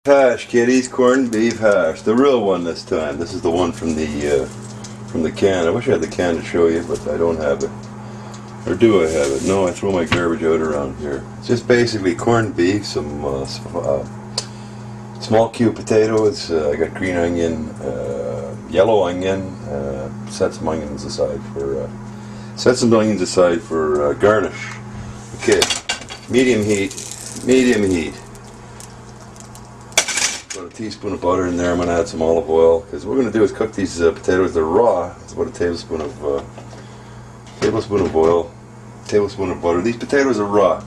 Hash, kiddies, corned beef hash. The real one this time. This is the one from the can. I wish I had the can to show you, but I don't have it. Or do I have it? No, I throw my garbage out around here. It's just basically corned beef, some small cube potatoes. I got green onion, yellow onion. Set some onions aside for garnish. Okay, medium heat. About a teaspoon of butter in there. I'm going to add some olive oil because what we're going to do is cook these potatoes. They're raw. It's about a tablespoon of oil, tablespoon of butter. These potatoes are raw.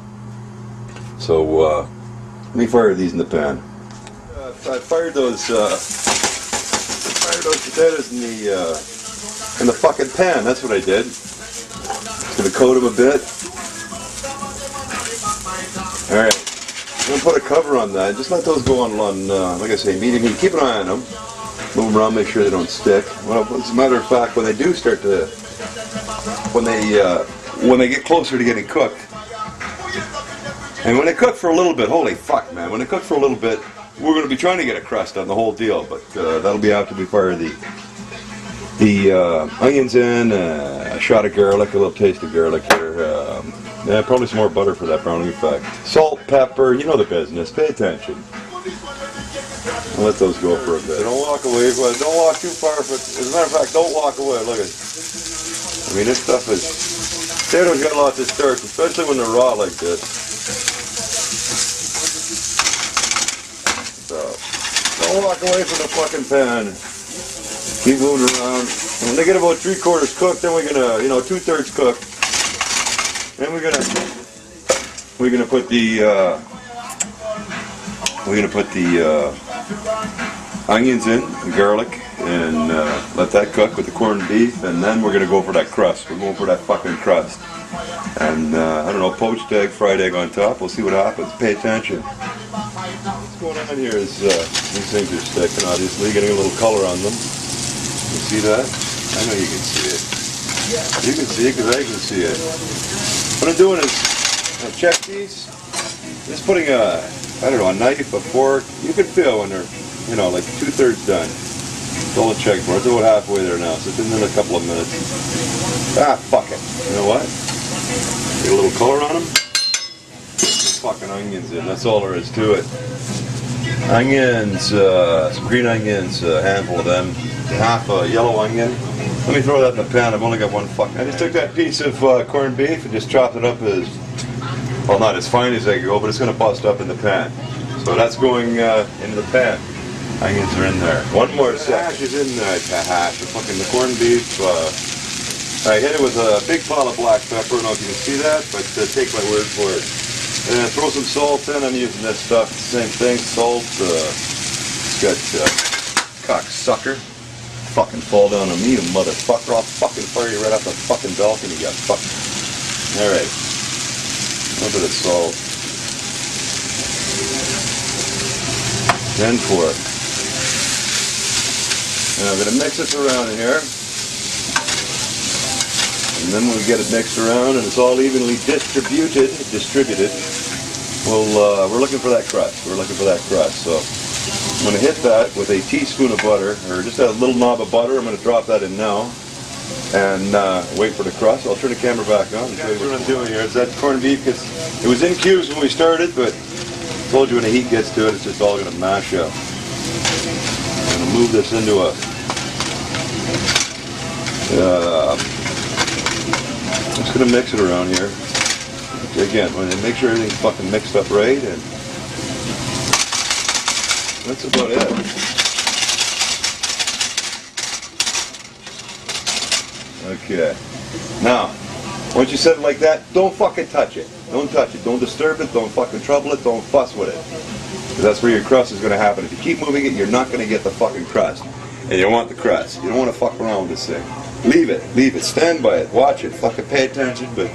So let me fire these in the pan. I fired those potatoes in the fucking pan. That's what I did. Just going to coat them a bit. All right. I'm going to put a cover on that. Just let those go on like I say, medium heat. Keep an eye on them. Move them around, make sure they don't stick. Well, as a matter of fact, when they do start to, when they get closer to getting cooked, and when they cook for a little bit, holy fuck, man, when they cook for a little bit, we're going to be trying to get a crust on the whole deal, but that'll be after we fire the onions in, a shot of garlic, a little taste of garlic here. Yeah, probably some more butter for that browning effect. Salt, pepper, you know the business. Pay attention. I'll let those go for a bit. Don't walk away. Don't walk too far. As a matter of fact, don't walk away. Look at it. I mean, this stuff is... Potatoes got lots of starch, especially when they're raw like this. So, don't walk away from the fucking pan. Keep moving around. And when they get about 3/4 cooked, then we're gonna, 2/3 cooked. Then we're gonna put the onions in, the garlic, and let that cook with the corned beef, and then we're gonna go for that crust. We're going for that fucking crust, and I don't know, poached egg, fried egg on top. We'll see what happens. Pay attention. What's going on here is these things are sticking. Obviously, getting a little color on them. You see that? I know you can see it. You can see it because I can see it. What I'm doing is, I check these, just putting a knife, a fork. You can feel when they're, like 2/3 done. That's all I check for. It's about halfway there now, so it's in a couple of minutes. Ah, fuck it. You know what? Get a little color on them. Put fucking onions in. That's all there is to it. Onions, some green onions, a handful of them. Half a yellow onion. Let me throw that in the pan. I've only got one fucking... I just took that piece of corned beef and just chopped it up as... Well, not as fine as I go, but it's going to bust up in the pan. So that's going into the pan. Onions are in there. One more sec. Hash is in there. Hash. The corned beef. I hit it with a big pile of black pepper. I don't know if you can see that, but take my word for it. And throw some salt in. I'm using this stuff. Same thing. Salt. It's got cocksucker. Fucking fall down on me, you motherfucker. I'll fucking fire you right off the fucking balcony, you fuck. Alright. A little bit of salt. Then pork. Now I'm going to mix this around here. And then when we get it mixed around and it's all evenly distributed, we're looking for that crust. So I'm going to hit that with a teaspoon of butter, or just a little knob of butter. I'm going to drop that in now, and wait for the crust. I'll turn the camera back on and show you what I'm doing here. It's that corned beef, because it was in cubes when we started, but I told you when the heat gets to it, it's just all going to mash up. I'm going to move this into a... I'm just going to mix it around here. Again, make sure everything's fucking mixed up right, and that's about it. Okay. Now, once you set it like that, don't fucking touch it. Don't touch it. Don't disturb it. Don't fucking trouble it. Don't fuss with it. Because that's where your crust is going to happen. If you keep moving it, you're not going to get the fucking crust. And you want the crust. You don't want to fuck around with this thing. Leave it. Leave it. Stand by it. Watch it. Fucking pay attention. But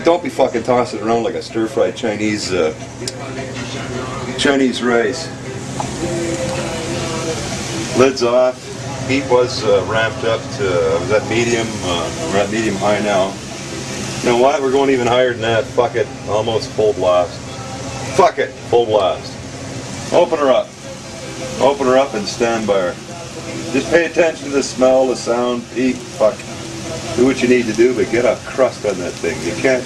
don't be fucking tossing it around like a stir-fried Chinese rice. Lids off. Heat was ramped up to, was at medium, we're at medium high now. You know what, we're going even higher than that. Fuck it, almost full blast. Fuck it, full blast. Open her up. Open her up and stand by her. Just pay attention to the smell, the sound, eat, fuck. Do what you need to do, but get a crust on that thing. You can't.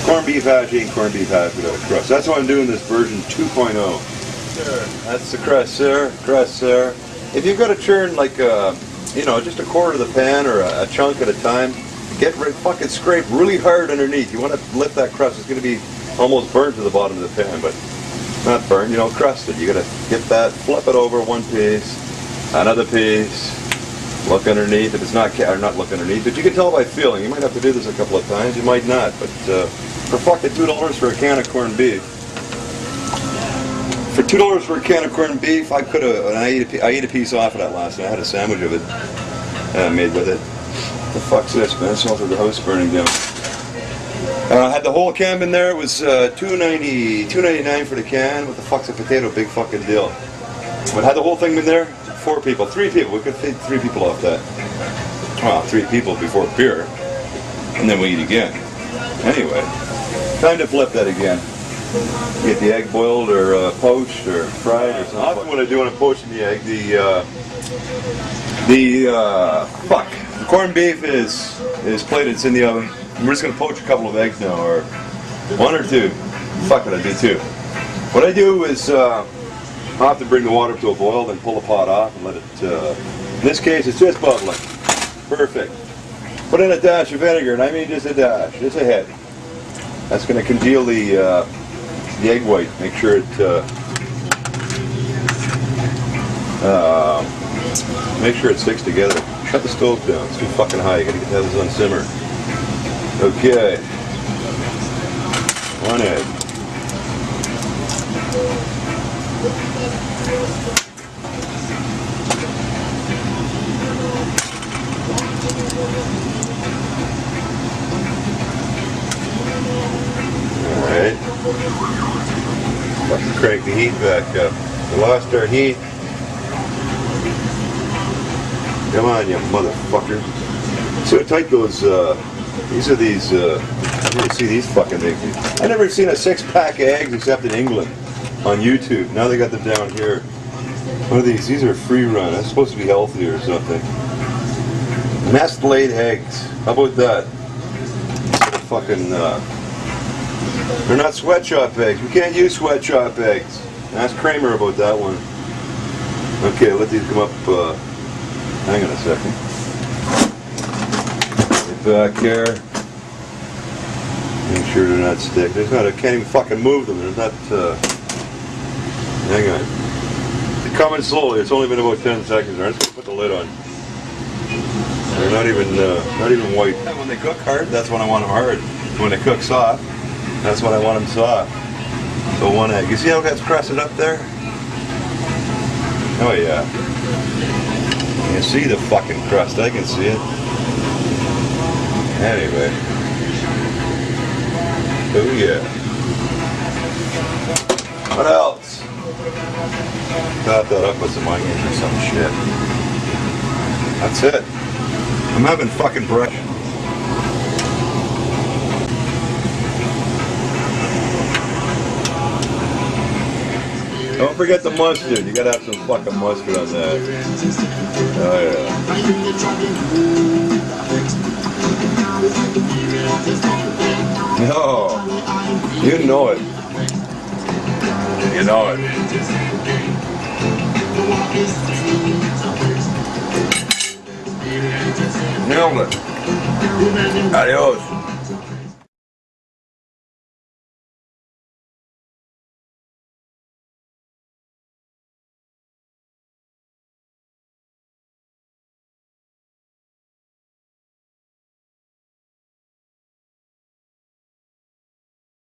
Corned beef hash ain't corned beef hash without a crust. That's why I'm doing this version 2.0. That's the crust there. Crust there. If you've got to churn like just a quarter of the pan or a chunk at a time, fucking scrape really hard underneath. You want to lift that crust. It's going to be almost burnt to the bottom of the pan, but not burnt, crusted. You got to get that, flip it over one piece, another piece, look underneath. If it's not look underneath, but you can tell by feeling. You might have to do this a couple of times. You might not, but for fucking $2 for a can of corned beef. For $2 for a can of corned beef, I could have. I ate a piece off of that last night. I had a sandwich of it made with it. The fuck's this, man? It smells like the house burning down. I had the whole can in there. It was $2.99 for the can. What the fuck's a potato? Big fucking deal. But had the whole thing in there. 3 people. We could feed 3 people off that. Well, 3 people before beer, and then we eat again. Anyway, time to flip that again. Get the egg boiled or poached or fried or something. Often what I do when I'm poaching the egg, the corned beef is plated. It's in the oven. We're just gonna poach a couple of eggs now, or 1 or 2. Fuck it, I do 2. What I do is I have to bring the water to a boil, then pull the pot off and let it. In this case, it's just bubbling. Perfect. Put in a dash of vinegar, and I mean just a dash, just a hit. That's gonna congeal the egg white. Make sure it. Make sure it sticks together. Shut the stove down. It's too fucking high. You gotta get this on simmer. Okay. 1 egg. Alright. Fucking crank the heat back up. We lost our heat. Come on, you motherfucker. See how tight those, these are these, I never see these fucking things. I never seen a 6-pack of eggs except in England on YouTube. Now they got them down here. What are these? These are free run. That's supposed to be healthy or something. Nest laid eggs. How about that? Fucking, they're not sweatshop eggs. We can't use sweatshop eggs. Ask Kramer about that one. Okay, let these come up. Hang on a second. Get back here. Make sure they're not stick. There's not. I can't even fucking move them. There's not. Hang on. They're coming slowly. It's only been about 10 seconds. I'm just gonna put the lid on. They're not even white. When they cook hard, that's when I want them hard. When they cook soft, that's when I want them soft. So 1 egg. You see how that's crusted up there? Oh yeah. You see the fucking crust. I can see it. Anyway. Oh yeah. What else? Top that up with some onions or some shit. That's it. I'm having fucking breakfast. Don't forget the mustard. You gotta have some fucking mustard on that. Oh yeah. No. You know it. You know it. Nailed it. Adios.